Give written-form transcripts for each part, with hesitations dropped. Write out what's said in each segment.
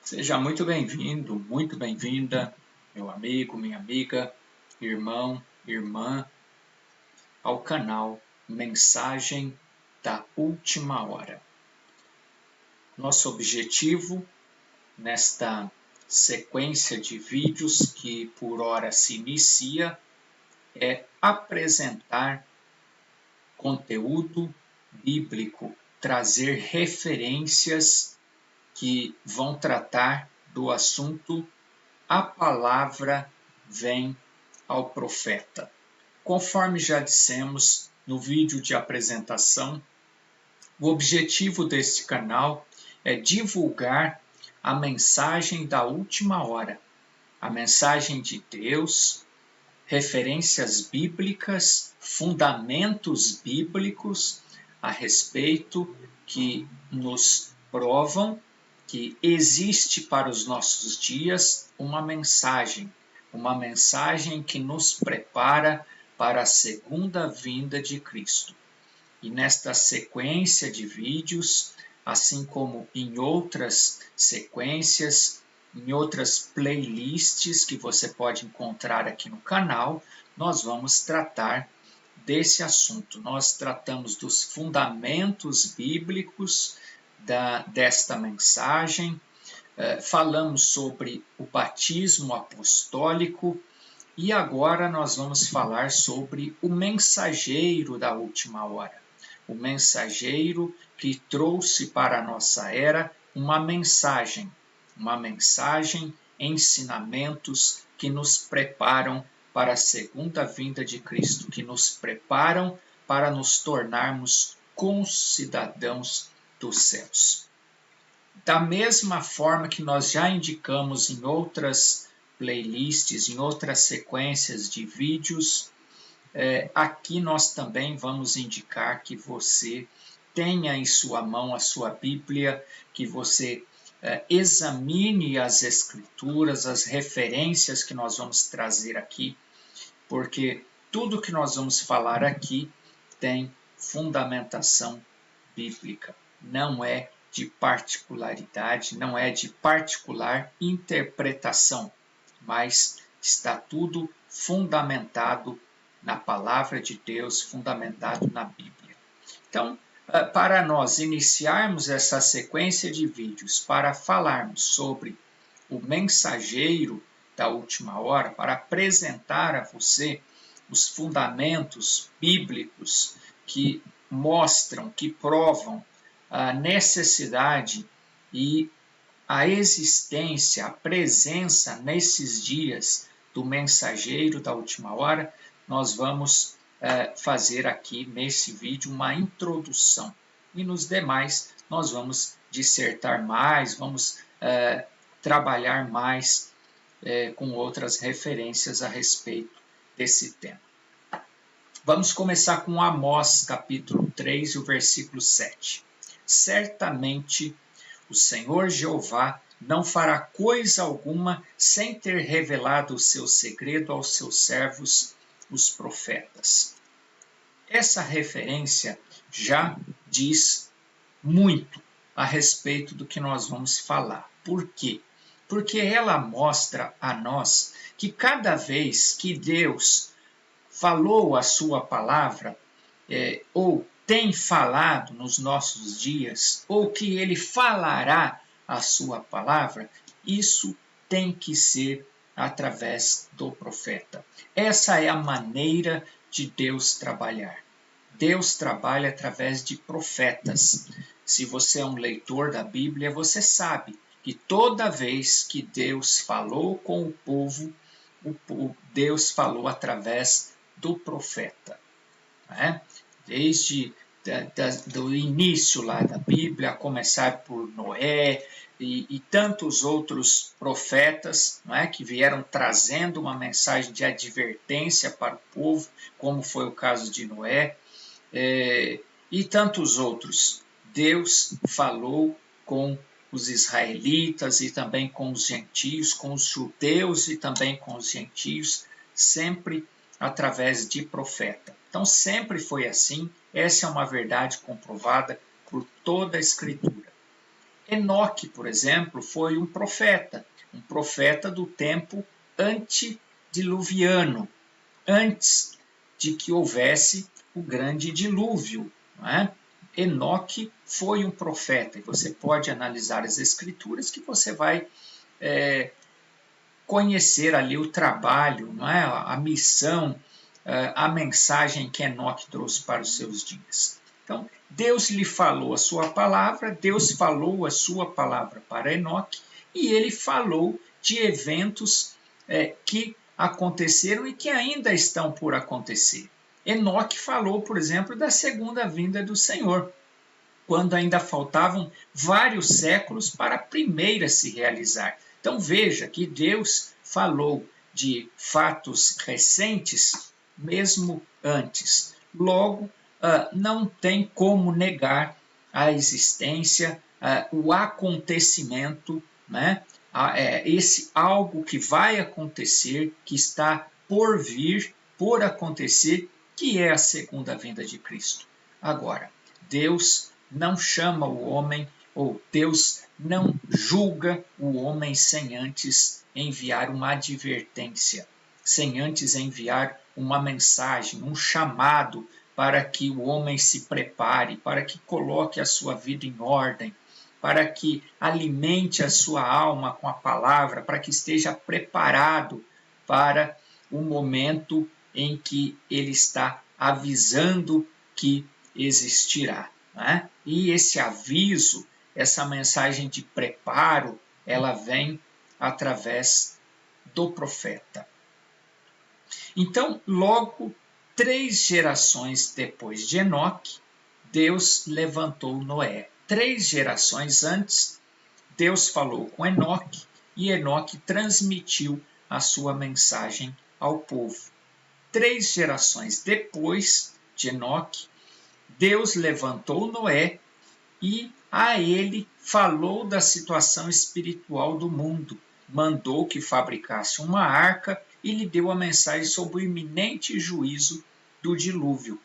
Seja muito bem-vindo, muito bem-vinda, meu amigo, minha amiga, irmão, irmã, ao canal Mensagem da Última Hora. Nosso objetivo nesta sequência de vídeos que por hora se inicia é apresentar conteúdo bíblico, trazer referências que vão tratar do assunto A Palavra Vem ao Profeta. Conforme já dissemos no vídeo de apresentação, o objetivo deste canal é divulgar a mensagem da última hora, a mensagem de Deus, referências bíblicas, fundamentos bíblicos a respeito que nos provam que existe para os nossos dias uma mensagem que nos prepara para a segunda vinda de Cristo. E nesta sequência de vídeos, assim como em outras sequências, em outras playlists que você pode encontrar aqui no canal, nós vamos tratar desse assunto. Nós tratamos dos fundamentos bíblicos desta mensagem, falamos sobre o batismo apostólico e agora nós vamos falar sobre o mensageiro da última hora. O mensageiro que trouxe para a nossa era uma mensagem, ensinamentos que nos preparam para a segunda vinda de Cristo, que nos preparam para nos tornarmos concidadãos dos céus. Da mesma forma que nós já indicamos em outras playlists, em outras sequências de vídeos, aqui nós também vamos indicar que você tenha em sua mão a sua Bíblia, que você examine as Escrituras, as referências que nós vamos trazer aqui, porque tudo que nós vamos falar aqui tem fundamentação bíblica. Não é de particularidade, não é de particular interpretação, mas está tudo fundamentado na palavra de Deus, fundamentado na Bíblia. Então, para nós iniciarmos essa sequência de vídeos, para falarmos sobre o mensageiro da última hora, para apresentar a você os fundamentos bíblicos que mostram, que provam a necessidade e a existência, a presença nesses dias do mensageiro da última hora, nós vamos fazer aqui nesse vídeo uma introdução. E nos demais nós vamos dissertar mais, vamos trabalhar mais com outras referências a respeito desse tema. Vamos começar com Amós, capítulo 3, o versículo 7. Certamente o Senhor Jeová não fará coisa alguma sem ter revelado o seu segredo aos seus servos, os profetas. Essa referência já diz muito a respeito do que nós vamos falar. Por quê? Porque ela mostra a nós que cada vez que Deus falou a sua palavra, ou tem falado nos nossos dias, ou que ele falará a sua palavra, isso tem que ser através do profeta. Essa é a maneira de Deus trabalhar. Deus trabalha através de profetas. Se você é um leitor da Bíblia, você sabe que toda vez que Deus falou com o povo, Deus falou através do profeta. Desde do início lá da Bíblia, a começar por Noé e tantos outros profetas, que vieram trazendo uma mensagem de advertência para o povo, como foi o caso de Noé, e tantos outros. Deus falou com os israelitas e também com os gentios, com os judeus e também com os gentios, sempre através de profeta. Então sempre foi assim, essa é uma verdade comprovada por toda a Escritura. Enoque, por exemplo, foi um profeta do tempo antediluviano, antes de que houvesse o grande dilúvio. Não é? Enoque foi um profeta, e você pode analisar as escrituras que você vai conhecer ali o trabalho, não é? A missão, a mensagem que Enoque trouxe para os seus dias. Então, Deus lhe falou a sua palavra, Deus falou a sua palavra para Enoque, e ele falou de eventos que aconteceram e que ainda estão por acontecer. Enoque falou, por exemplo, da segunda vinda do Senhor, quando ainda faltavam vários séculos para a primeira se realizar. Então veja que Deus falou de fatos recentes mesmo antes. Logo, não tem como negar a existência, o acontecimento, né? Esse algo que vai acontecer, que está por vir, por acontecer, que é a segunda vinda de Cristo. Agora, Deus não chama o homem, ou Deus não julga o homem sem antes enviar uma advertência, sem antes enviar uma mensagem, um chamado para que o homem se prepare, para que coloque a sua vida em ordem, para que alimente a sua alma com a palavra, para que esteja preparado para o momento em que ele está avisando que existirá. Né? E esse aviso, essa mensagem de preparo, ela vem através do profeta. Então, logo 3 gerações depois de Enoque, Deus levantou Noé. 3 gerações antes, Deus falou com Enoque e Enoque transmitiu a sua mensagem ao povo. 3 gerações depois de Enoque, Deus levantou Noé e a ele falou da situação espiritual do mundo, mandou que fabricasse uma arca e lhe deu a mensagem sobre o iminente juízo do dilúvio.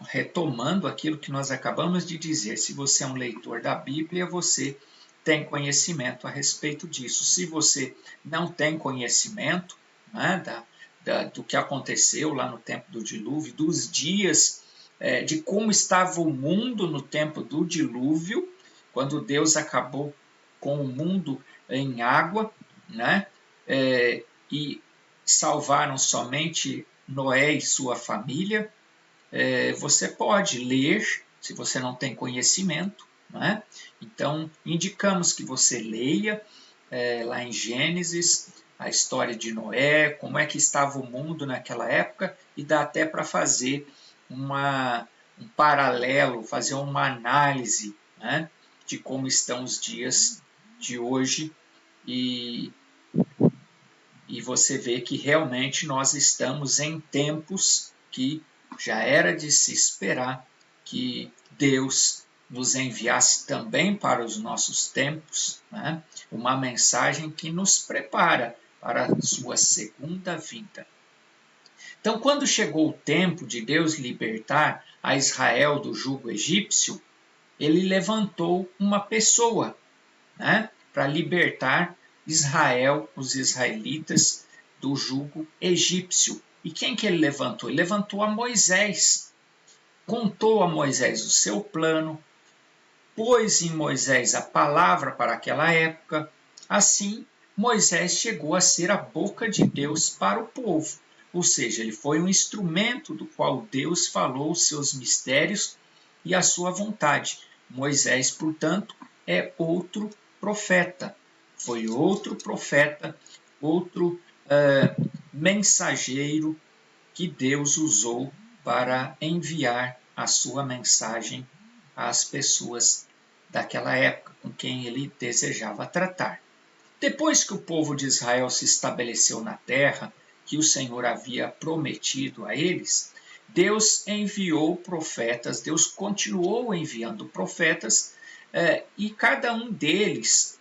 Retomando aquilo que nós acabamos de dizer, se você é um leitor da Bíblia, você tem conhecimento a respeito disso. Se você não tem conhecimento, né, do que aconteceu lá no tempo do dilúvio, dos dias, de como estava o mundo no tempo do dilúvio, quando Deus acabou com o mundo em água, né, e salvaram somente Noé e sua família, você pode ler, se você não tem conhecimento, né? Então indicamos que você leia lá em Gênesis a história de Noé, como é que estava o mundo naquela época, e dá até para fazer um paralelo, fazer uma análise, né, de como estão os dias de hoje, e você vê que realmente nós estamos em tempos que já era de se esperar que Deus nos enviasse também para os nossos tempos, né, uma mensagem que nos prepara para a sua segunda vinda. Então, quando chegou o tempo de Deus libertar a Israel do jugo egípcio, ele levantou uma pessoa, né, para libertar Israel, os israelitas, do jugo egípcio. E quem que ele levantou? Ele levantou a Moisés. Contou a Moisés o seu plano, pôs em Moisés a palavra para aquela época. Assim, Moisés chegou a ser a boca de Deus para o povo. Ou seja, ele foi um instrumento do qual Deus falou os seus mistérios e a sua vontade. Moisés, portanto, é outro profeta. Foi outro profeta, outro mensageiro que Deus usou para enviar a sua mensagem às pessoas daquela época com quem ele desejava tratar. Depois que o povo de Israel se estabeleceu na terra que o Senhor havia prometido a eles, Deus enviou profetas, Deus continuou enviando profetas, e cada um deles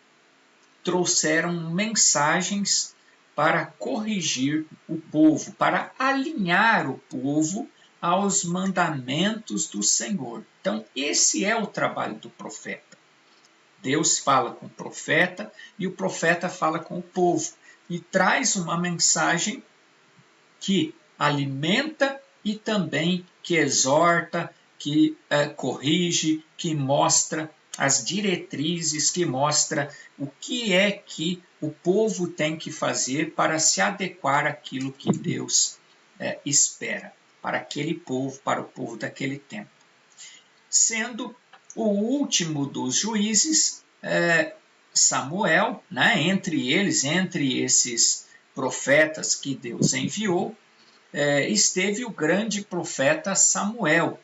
trouxeram mensagens para corrigir o povo, para alinhar o povo aos mandamentos do Senhor. Então, esse é o trabalho do profeta. Deus fala com o profeta e o profeta fala com o povo e traz uma mensagem que alimenta e também que exorta, que corrige, que mostra as diretrizes, que mostra o que é que o povo tem que fazer para se adequar àquilo que Deus espera para aquele povo, para o povo daquele tempo. Sendo o último dos juízes Samuel, né? Entre esses profetas que Deus enviou, esteve o grande profeta Samuel,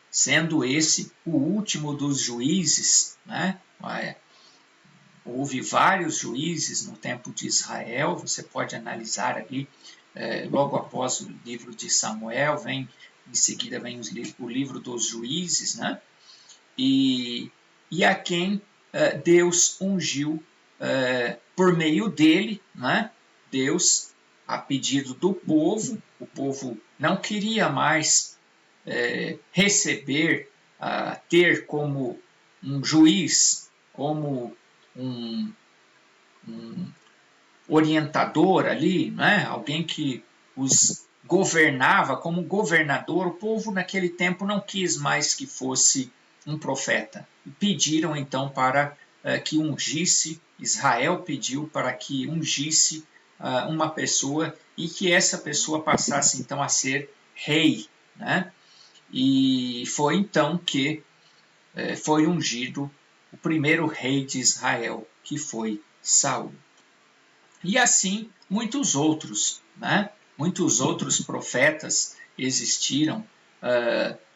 sendo esse o último dos juízes, né? Houve vários juízes no tempo de Israel, você pode analisar ali, logo após o livro de Samuel, em seguida vem o livro dos juízes, né? E a quem Deus ungiu por meio dele, né? Deus, a pedido do povo, o povo não queria mais receber, ter como um juiz, como um orientador ali, né? Alguém que os governava como governador. O povo naquele tempo não quis mais que fosse um profeta. E pediram então para que ungisse, Israel pediu para que ungisse uma pessoa e que essa pessoa passasse então a ser rei, né? E foi então que foi ungido o primeiro rei de Israel, que foi Saul. E assim muitos outros, né? Muitos outros profetas existiram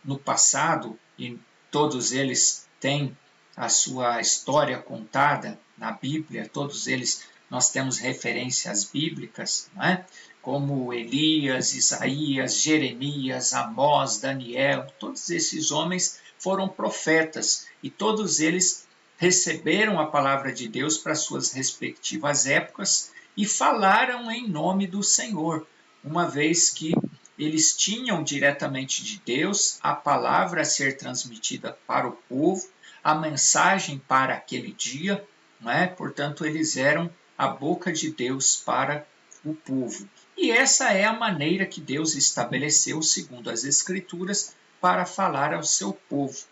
no passado e todos eles têm a sua história contada na Bíblia, todos eles nós temos referências bíblicas, né? Como Elias, Isaías, Jeremias, Amós, Daniel, todos esses homens foram profetas e todos eles receberam a palavra de Deus para suas respectivas épocas e falaram em nome do Senhor, uma vez que eles tinham diretamente de Deus a palavra a ser transmitida para o povo, a mensagem para aquele dia, né? Portanto, eles eram a boca de Deus para o povo. E essa é a maneira que Deus estabeleceu, segundo as Escrituras, para falar ao seu povo.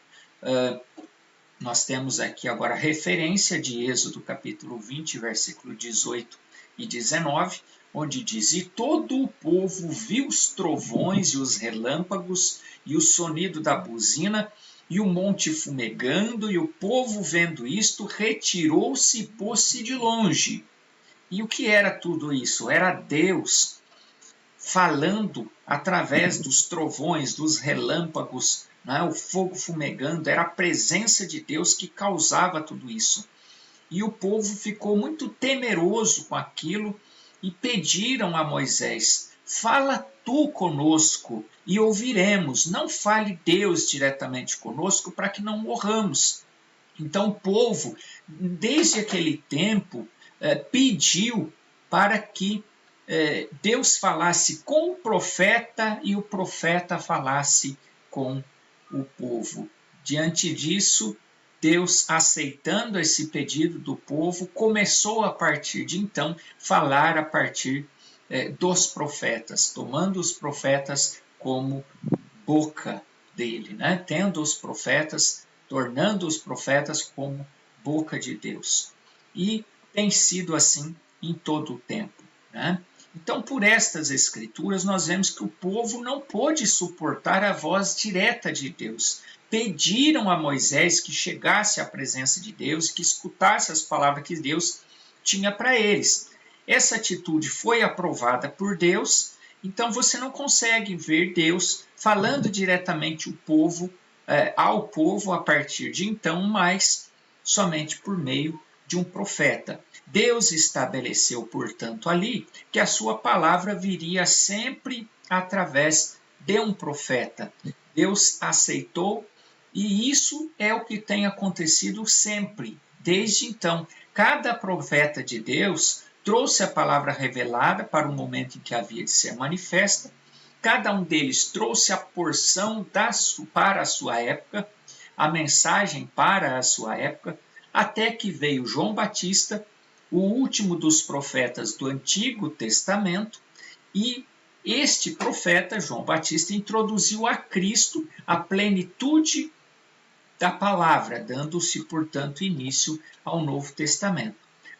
Nós temos aqui agora a referência de Êxodo capítulo 20, versículo 18 e 19, onde diz: E todo o povo viu os trovões e os relâmpagos e o sonido da buzina e o monte fumegando, e o povo, vendo isto, retirou-se e pôs-se de longe. E o que era tudo isso? Era Deus falando através dos trovões, dos relâmpagos, né? O fogo fumegando, era a presença de Deus que causava tudo isso. E o povo ficou muito temeroso com aquilo e pediram a Moisés: fala tu conosco e ouviremos, não fale Deus diretamente conosco para que não morramos. Então o povo, desde aquele tempo, pediu para que Deus falasse com o profeta e o profeta falasse com o povo. Diante disso, Deus, aceitando esse pedido do povo, começou a partir de então falar a partir dos profetas, tomando os profetas como boca dele, né? Tendo os profetas, tornando os profetas como boca de Deus. E tem sido assim em todo o tempo, né? Então, por estas escrituras, nós vemos que o povo não pôde suportar a voz direta de Deus. Pediram a Moisés que chegasse à presença de Deus, que escutasse as palavras que Deus tinha para eles. Essa atitude foi aprovada por Deus, então você não consegue ver Deus falando diretamente ao povo a partir de então, mas somente por meio de um profeta. Deus estabeleceu, portanto, ali que a sua palavra viria sempre através de um profeta. Deus aceitou e isso é o que tem acontecido sempre, desde então. Cada profeta de Deus trouxe a palavra revelada para o momento em que havia de ser manifesta. Cada um deles trouxe a porção para a sua época, a mensagem para a sua época. até que veio João Batista, o último dos profetas do Antigo Testamento, e este profeta, João Batista, introduziu a Cristo a plenitude da palavra, dando-se, portanto, início ao Novo Testamento.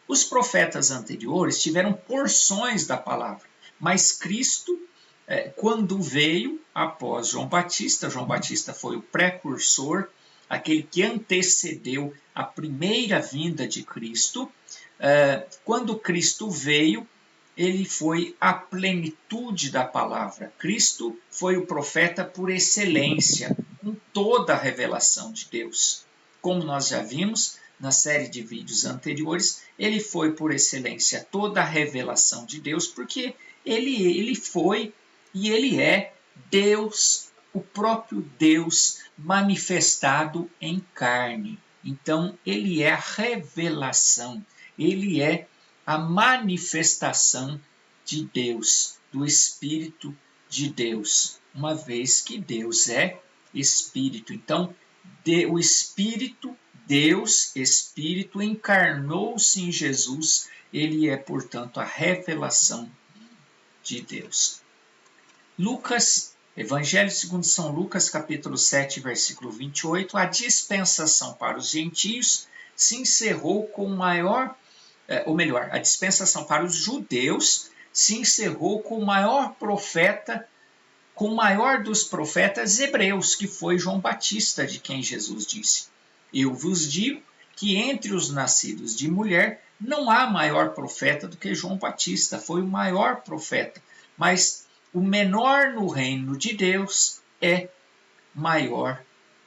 Os profetas anteriores tiveram porções da palavra, mas Cristo, quando veio após João Batista foi o precursor, aquele que antecedeu a primeira vinda de Cristo. Quando Cristo veio, ele foi a plenitude da palavra. Cristo foi o profeta por excelência, com toda a revelação de Deus. Como nós já vimos na série de vídeos anteriores, ele foi por excelência toda a revelação de Deus, porque ele foi e ele é Deus, o próprio Deus manifestado em carne. Então, ele é a revelação, ele é a manifestação de Deus, do Espírito de Deus, uma vez que Deus é Espírito. Então, o Espírito, Deus, Espírito, encarnou-se em Jesus, ele é, portanto, a revelação de Deus. Evangelho segundo São Lucas, capítulo 7, versículo 28, a dispensação para os gentios se encerrou com o maior, a dispensação para os judeus se encerrou com o maior profeta, com o maior dos profetas hebreus, que foi João Batista, de quem Jesus disse: eu vos digo que entre os nascidos de mulher não há maior profeta do que João Batista, foi o maior profeta, mas o menor no reino de Deus é maior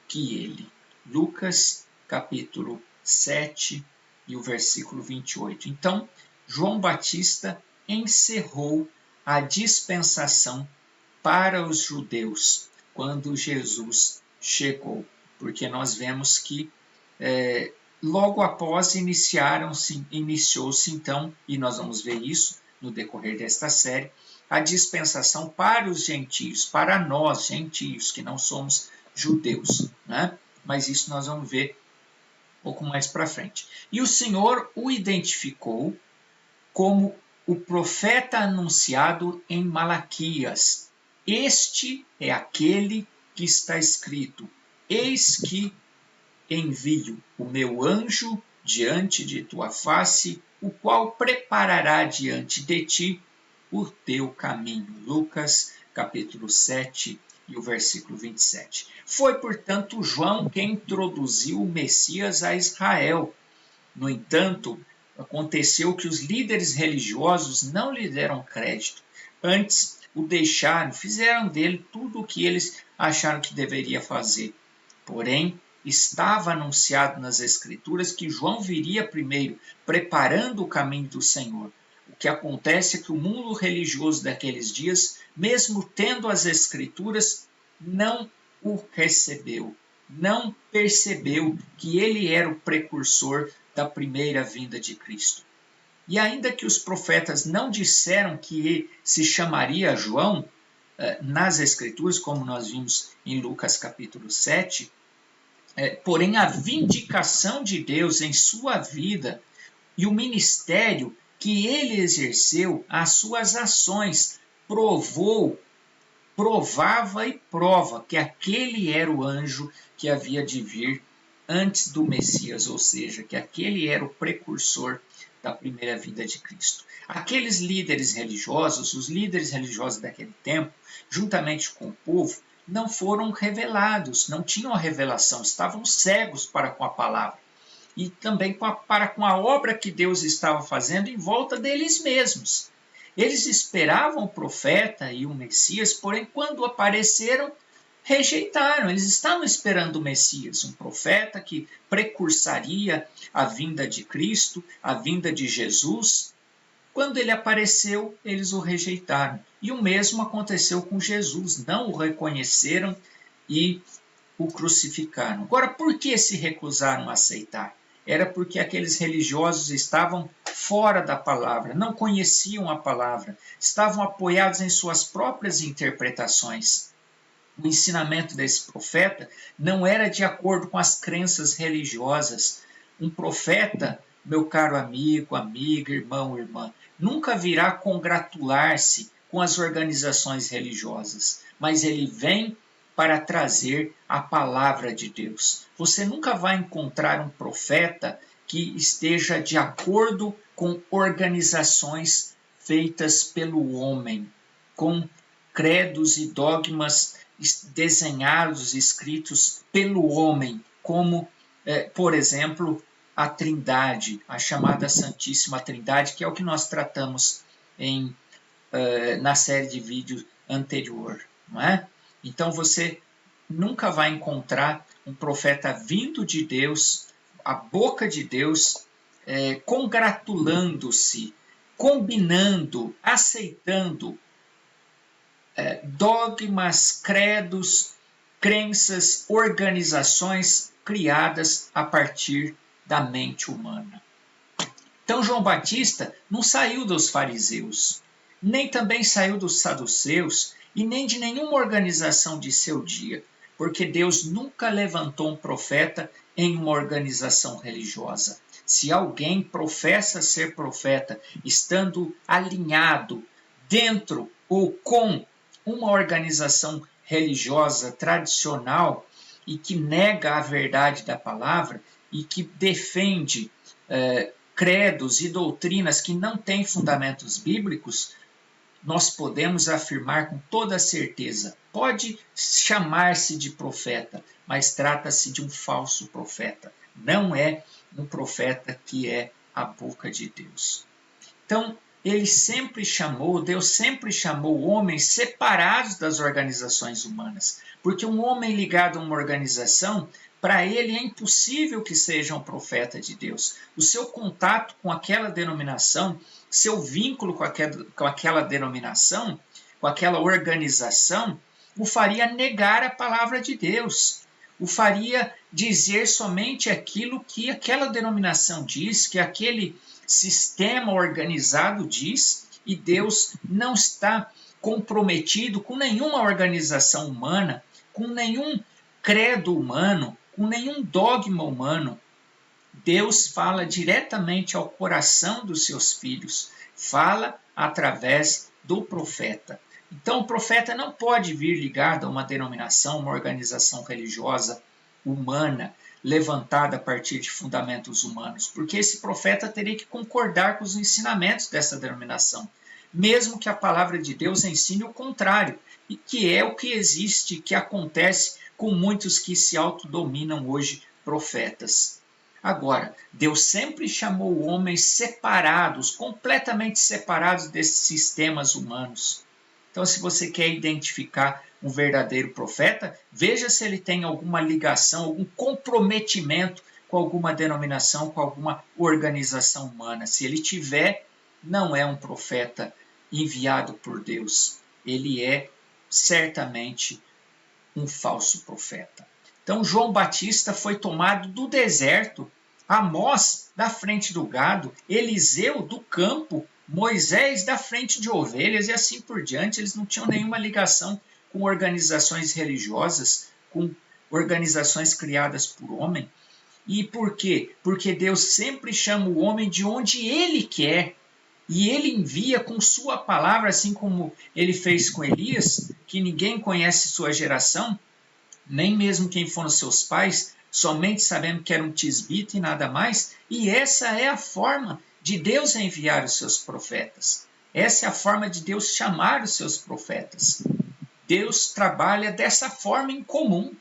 que ele. Lucas, capítulo 7, e o versículo 28. Então, João Batista encerrou a dispensação para os judeus quando Jesus chegou, porque nós vemos que logo após iniciou-se então, e nós vamos ver isso no decorrer desta série, a dispensação para os gentios, para nós gentios que não somos judeus, né? Mas isso nós vamos ver um pouco mais para frente. E o Senhor o identificou como o profeta anunciado em Malaquias. Este é aquele que está escrito: eis que envio o meu anjo diante de tua face, o qual preparará diante de ti o teu caminho. Lucas, capítulo 7, e o versículo 27. Foi, portanto, João quem introduziu o Messias a Israel. No entanto, aconteceu que os líderes religiosos não lhe deram crédito. Antes, o deixaram, fizeram dele tudo o que eles acharam que deveria fazer. Porém, estava anunciado nas Escrituras que João viria primeiro, preparando o caminho do Senhor. O que acontece é que o mundo religioso daqueles dias, mesmo tendo as Escrituras, não o recebeu, não percebeu que ele era o precursor da primeira vinda de Cristo. E ainda que os profetas não disseram que se chamaria João, nas Escrituras, como nós vimos em Lucas capítulo 7, porém a vindicação de Deus em sua vida e o ministério que ele exerceu, as suas ações, provava e prova que aquele era o anjo que havia de vir antes do Messias, ou seja, que aquele era o precursor da primeira vinda de Cristo. Aqueles líderes religiosos, os líderes religiosos daquele tempo, juntamente com o povo, não foram revelados, não tinham a revelação, estavam cegos para com a palavra. E também para com a obra que Deus estava fazendo em volta deles mesmos. Eles esperavam o profeta e o Messias, porém, quando apareceram, rejeitaram. Eles estavam esperando o Messias, um profeta que precursaria a vinda de Cristo, a vinda de Jesus. Quando ele apareceu, eles o rejeitaram. E o mesmo aconteceu com Jesus. Não o reconheceram e o crucificaram. Agora, por que se recusaram a aceitar? Era porque aqueles religiosos estavam fora da palavra, não conheciam a palavra, estavam apoiados em suas próprias interpretações. O ensinamento desse profeta não era de acordo com as crenças religiosas Um profeta, meu caro amigo, amiga, irmão, irmã, nunca virá congratular-se com as organizações religiosas, mas ele vem para trazer a palavra de Deus. Você nunca vai encontrar um profeta que esteja de acordo com organizações feitas pelo homem, com credos e dogmas desenhados, escritos pelo homem, como, por exemplo, a Trindade, a chamada Santíssima Trindade, que é o que nós tratamos na série de vídeos anterior. Não é? Então você nunca vai encontrar um profeta vindo de Deus, a boca de Deus, congratulando-se, combinando, aceitando dogmas, credos, crenças, organizações criadas a partir da mente humana. Então João Batista não saiu dos fariseus, nem também saiu dos saduceus e nem de nenhuma organização de seu dia, porque Deus nunca levantou um profeta em uma organização religiosa. Se alguém professa ser profeta, estando alinhado dentro ou com uma organização religiosa tradicional e que nega a verdade da palavra e que defende credos e doutrinas que não têm fundamentos bíblicos, nós podemos afirmar com toda certeza, pode chamar-se de profeta, mas trata-se de um falso profeta. Não é um profeta que é a boca de Deus. Então, Deus sempre chamou homens separados das organizações humanas, porque um homem ligado a uma organização, para ele é impossível que seja um profeta de Deus. O seu contato com aquela denominação, seu vínculo com aquela denominação, com aquela organização, o faria negar a palavra de Deus, o faria dizer somente aquilo que aquela denominação diz, que aquele sistema organizado diz, e Deus não está comprometido com nenhuma organização humana, com nenhum credo humano, com nenhum dogma humano. Deus fala diretamente ao coração dos seus filhos, fala através do profeta. Então o profeta não pode vir ligado a uma denominação, uma organização religiosa humana, levantada a partir de fundamentos humanos, porque esse profeta teria que concordar com os ensinamentos dessa denominação, mesmo que a palavra de Deus ensine o contrário, e que é o que existe, que acontece com muitos que se autodominam hoje profetas. Agora, Deus sempre chamou homens separados, completamente separados desses sistemas humanos. Então, se você quer identificar um verdadeiro profeta, veja se ele tem alguma ligação, algum comprometimento com alguma denominação, com alguma organização humana. Se ele tiver, não é um profeta enviado por Deus. Ele é certamente um falso profeta. Então, João Batista foi tomado do deserto, Amós da frente do gado, Eliseu do campo, Moisés da frente de ovelhas e assim por diante. Eles não tinham nenhuma ligação com organizações religiosas, com organizações criadas por homem. E por quê? Porque Deus sempre chama o homem de onde Ele quer. E Ele envia com sua palavra, assim como Ele fez com Elias, que ninguém conhece sua geração, nem mesmo quem foram seus pais, somente sabendo que era um tisbita e nada mais. E essa é a forma de Deus enviar os seus profetas. Essa é a forma de Deus chamar os seus profetas. Deus trabalha dessa forma em comum.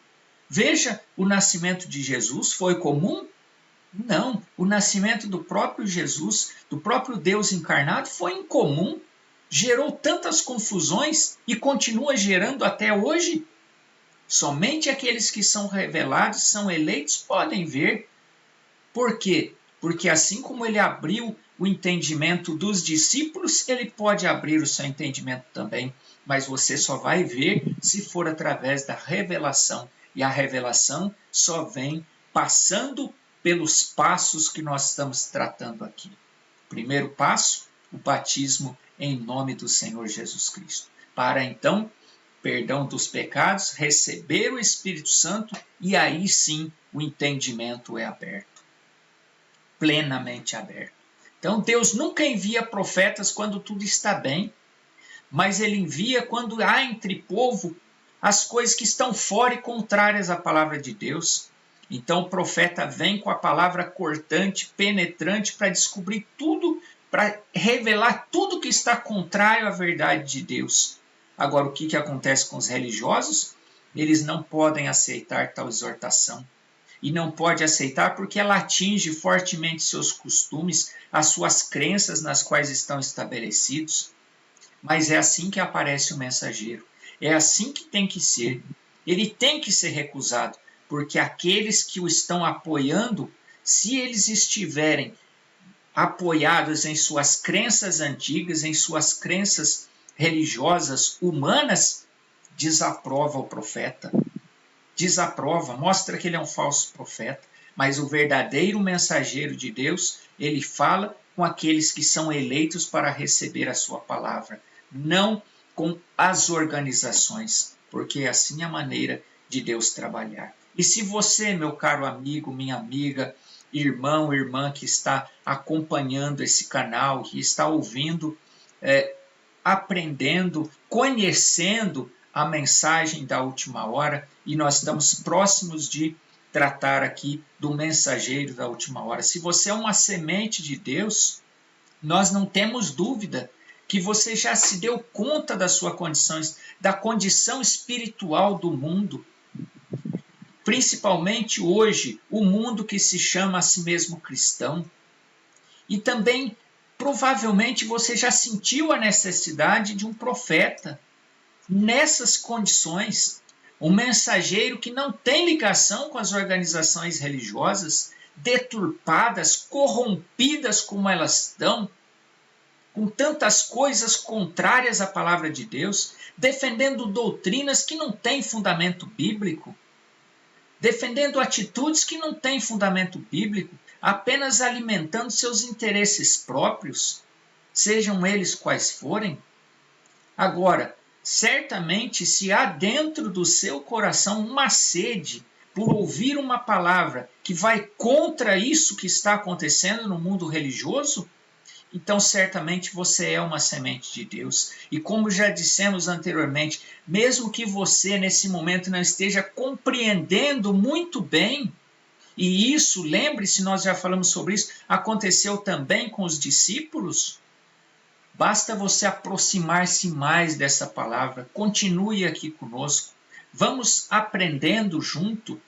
Veja, o nascimento de Jesus foi comum? Não. O nascimento do próprio Jesus, do próprio Deus encarnado, foi incomum. Gerou tantas confusões e continua gerando até hoje. Somente aqueles que são revelados, são eleitos, podem ver. Por quê? Porque assim como ele abriu o entendimento dos discípulos, ele pode abrir o seu entendimento também. Mas você só vai ver se for através da revelação. E a revelação só vem passando pelos passos que nós estamos tratando aqui. Primeiro passo, o batismo em nome do Senhor Jesus Cristo. Para então, perdão dos pecados, receber o Espírito Santo e aí sim o entendimento é aberto. plenamente aberto. Então Deus nunca envia profetas quando tudo está bem, mas ele envia quando há entre povo as coisas que estão fora e contrárias à palavra de Deus. Então o profeta vem com a palavra cortante, penetrante, para descobrir tudo, para revelar tudo que está contrário à verdade de Deus. Agora, o que acontece com os religiosos? Eles não podem aceitar tal exortação. E não pode aceitar porque ela atinge fortemente seus costumes, as suas crenças nas quais estão estabelecidos. Mas é assim que aparece o mensageiro. É assim que tem que ser. Ele tem que ser recusado, porque aqueles que o estão apoiando, se eles estiverem apoiados em suas crenças antigas, em suas crenças religiosas humanas, desaprova o profeta. Desaprova, mostra que ele é um falso profeta. Mas o verdadeiro mensageiro de Deus, ele fala com aqueles que são eleitos para receber a sua palavra, não com as organizações, porque é assim a maneira de Deus trabalhar. E se você, meu caro amigo, minha amiga, irmão, irmã que está acompanhando esse canal, que está ouvindo, aprendendo, conhecendo a mensagem da última hora, e nós estamos próximos de tratar aqui do mensageiro da última hora. Se você é uma semente de Deus, nós não temos dúvida que você já se deu conta da sua condição, da condição espiritual do mundo. Principalmente hoje, o mundo que se chama a si mesmo cristão. E também, provavelmente, você já sentiu a necessidade de um profeta. Nessas condições, um mensageiro que não tem ligação com as organizações religiosas, deturpadas, corrompidas como elas estão, com tantas coisas contrárias à palavra de Deus, defendendo doutrinas que não têm fundamento bíblico, defendendo atitudes que não têm fundamento bíblico, apenas alimentando seus interesses próprios, sejam eles quais forem. Agora, certamente, se há dentro do seu coração uma sede por ouvir uma palavra que vai contra isso que está acontecendo no mundo religioso, então certamente você é uma semente de Deus. E como já dissemos anteriormente, mesmo que você nesse momento não esteja compreendendo muito bem, e isso, lembre-se, nós já falamos sobre isso, aconteceu também com os discípulos, basta você aproximar-se mais dessa palavra, continue aqui conosco, vamos aprendendo junto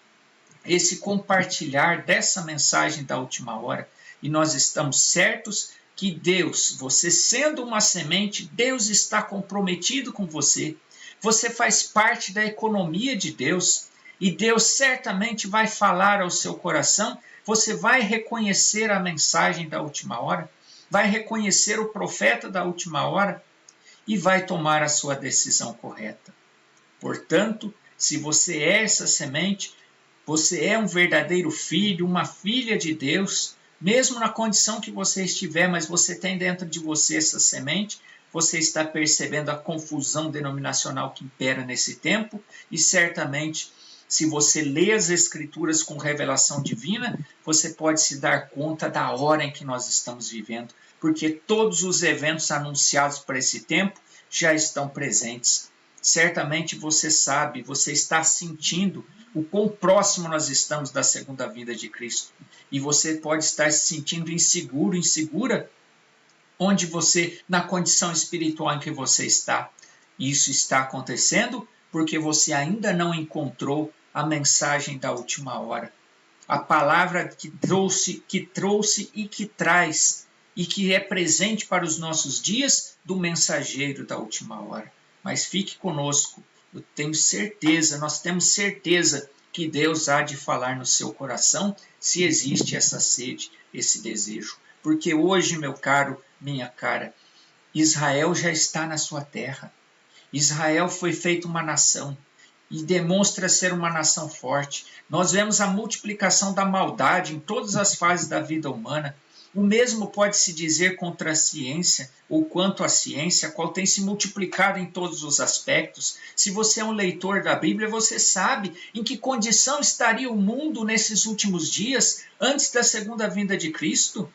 esse compartilhar dessa mensagem da última hora, e nós estamos certos que Deus, você sendo uma semente, Deus está comprometido com você. Você faz parte da economia de Deus e Deus certamente vai falar ao seu coração. Você vai reconhecer a mensagem da última hora, vai reconhecer o profeta da última hora e vai tomar a sua decisão correta. Portanto, se você é essa semente, você é um verdadeiro filho, uma filha de Deus, mesmo na condição que você estiver, mas você tem dentro de você essa semente, você está percebendo a confusão denominacional que impera nesse tempo, e certamente, se você lê as Escrituras com revelação divina, você pode se dar conta da hora em que nós estamos vivendo, porque todos os eventos anunciados para esse tempo já estão presentes. Certamente você sabe, você está sentindo o quão próximo nós estamos da segunda vinda de Cristo. E você pode estar se sentindo inseguro, insegura, onde você, na condição espiritual em que você está. Isso está acontecendo porque você ainda não encontrou a mensagem da última hora. A palavra que trouxe e que traz, e que é presente para os nossos dias do mensageiro da última hora. Mas fique conosco, eu tenho certeza, nós temos certeza que Deus há de falar no seu coração, se existe essa sede, esse desejo. Porque hoje, meu caro, minha cara, Israel já está na sua terra. Israel foi feita uma nação e demonstra ser uma nação forte. Nós vemos a multiplicação da maldade em todas as fases da vida humana. O mesmo pode se dizer contra a ciência, ou quanto à ciência, a qual tem se multiplicado em todos os aspectos. Se você é um leitor da Bíblia, você sabe em que condição estaria o mundo nesses últimos dias, antes da segunda vinda de Cristo.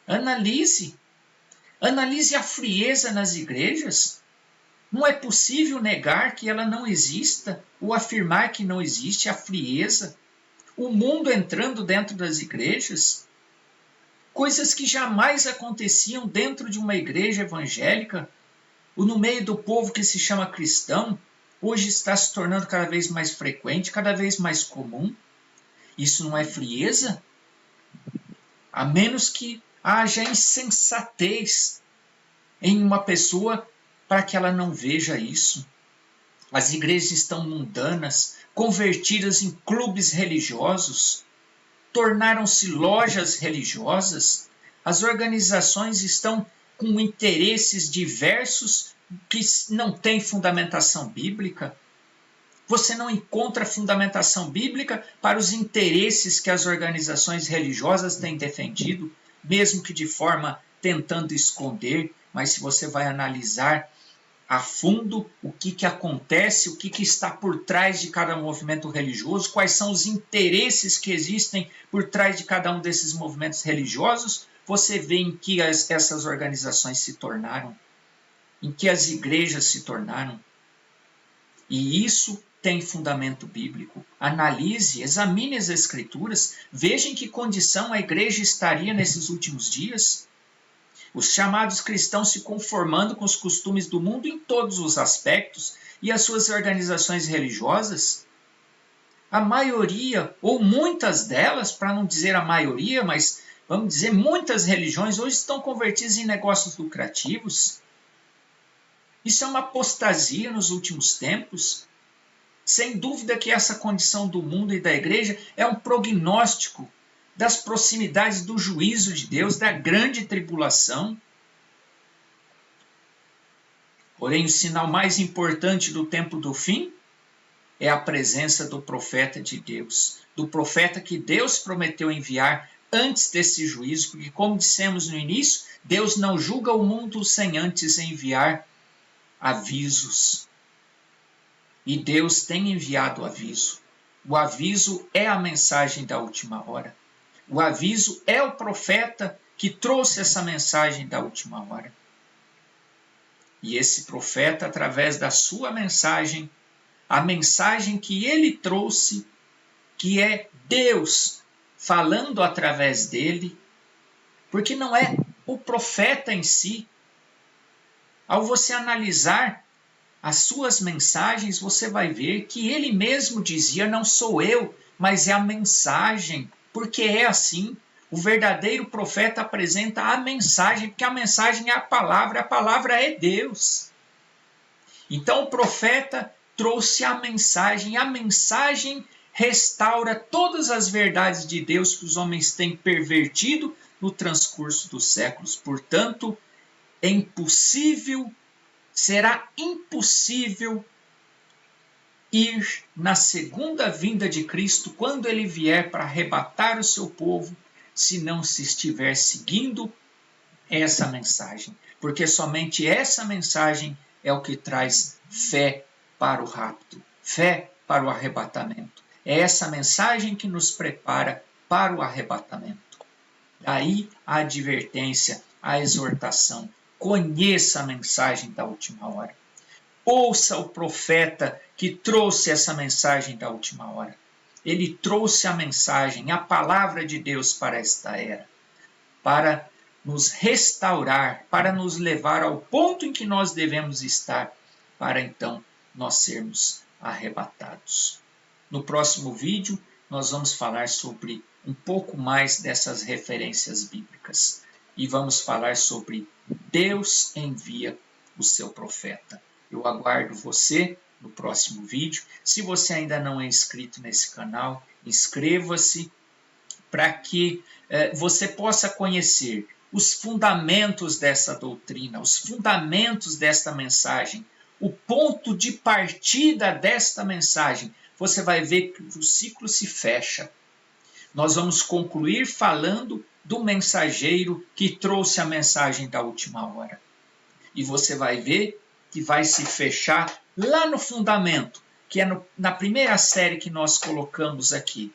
Analise a frieza nas igrejas. Não é possível negar que ela não exista, ou afirmar que não existe a frieza. O mundo entrando dentro das igrejas, coisas que jamais aconteciam dentro de uma igreja evangélica, ou no meio do povo que se chama cristão, hoje está se tornando cada vez mais frequente, cada vez mais comum. Isso não é frieza? A menos que haja insensatez em uma pessoa para que ela não veja isso. As igrejas estão mundanas, convertidas em clubes religiosos, tornaram-se lojas religiosas. As organizações estão com interesses diversos que não têm fundamentação bíblica. Você não encontra fundamentação bíblica para os interesses que as organizações religiosas têm defendido, mesmo que de forma tentando esconder, mas se você vai analisar a fundo o que acontece, o que está por trás de cada movimento religioso, quais são os interesses que existem por trás de cada um desses movimentos religiosos, você vê em que essas organizações se tornaram, em que as igrejas se tornaram. E isso tem fundamento bíblico. Analise, examine as Escrituras, veja em que condição a igreja estaria nesses últimos dias. Os chamados cristãos se conformando com os costumes do mundo em todos os aspectos e as suas organizações religiosas. A maioria, ou muitas delas, para não dizer a maioria, mas vamos dizer muitas religiões, hoje estão convertidas em negócios lucrativos. Isso é uma apostasia nos últimos tempos. Sem dúvida que essa condição do mundo e da igreja é um prognóstico das proximidades do juízo de Deus, da grande tribulação. Porém, o sinal mais importante do tempo do fim é a presença do profeta de Deus, do profeta que Deus prometeu enviar antes desse juízo, porque, como dissemos no início, Deus não julga o mundo sem antes enviar avisos. E Deus tem enviado aviso. O aviso é a mensagem da última hora. O aviso é o profeta que trouxe essa mensagem da última hora. E esse profeta, através da sua mensagem, a mensagem que ele trouxe, que é Deus falando através dele, porque não é o profeta em si. Ao você analisar as suas mensagens, você vai ver que ele mesmo dizia, não sou eu, mas é a mensagem. Porque é assim, o verdadeiro profeta apresenta a mensagem, porque a mensagem é a palavra é Deus. Então o profeta trouxe a mensagem restaura todas as verdades de Deus que os homens têm pervertido no transcurso dos séculos. Portanto, será impossível ir na segunda vinda de Cristo, quando ele vier para arrebatar o seu povo, se não se estiver seguindo essa mensagem. Porque somente essa mensagem é o que traz fé para o rapto, fé para o arrebatamento. É essa mensagem que nos prepara para o arrebatamento. Daí a advertência, a exortação. Conheça a mensagem da última hora. Ouça o profeta que trouxe essa mensagem da última hora. Ele trouxe a mensagem, a palavra de Deus para esta era, para nos restaurar, para nos levar ao ponto em que nós devemos estar, para então nós sermos arrebatados. No próximo vídeo, nós vamos falar sobre um pouco mais dessas referências bíblicas e vamos falar sobre Deus envia o seu profeta. Eu aguardo você no próximo vídeo. Se você ainda não é inscrito nesse canal, inscreva-se para que você possa conhecer os fundamentos dessa doutrina, os fundamentos desta mensagem, o ponto de partida desta mensagem. Você vai ver que o ciclo se fecha. nós vamos concluir falando do mensageiro que trouxe a mensagem da última hora. E você vai ver que vai se fechar lá no fundamento, que é na primeira série que nós colocamos aqui.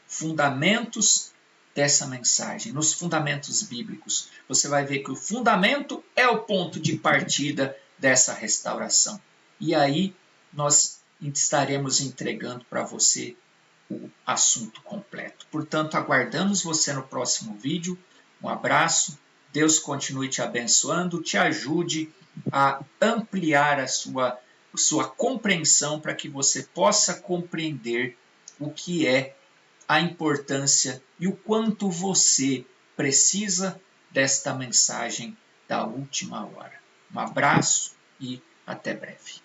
Fundamentos dessa mensagem, nos fundamentos bíblicos. Você vai ver que o fundamento é o ponto de partida dessa restauração. E aí nós estaremos entregando para você o assunto completo. Portanto, aguardamos você no próximo vídeo. Um abraço. Deus continue te abençoando, te ajude a ampliar a sua compreensão para que você possa compreender o que é a importância e o quanto você precisa desta mensagem da última hora. Um abraço e até breve.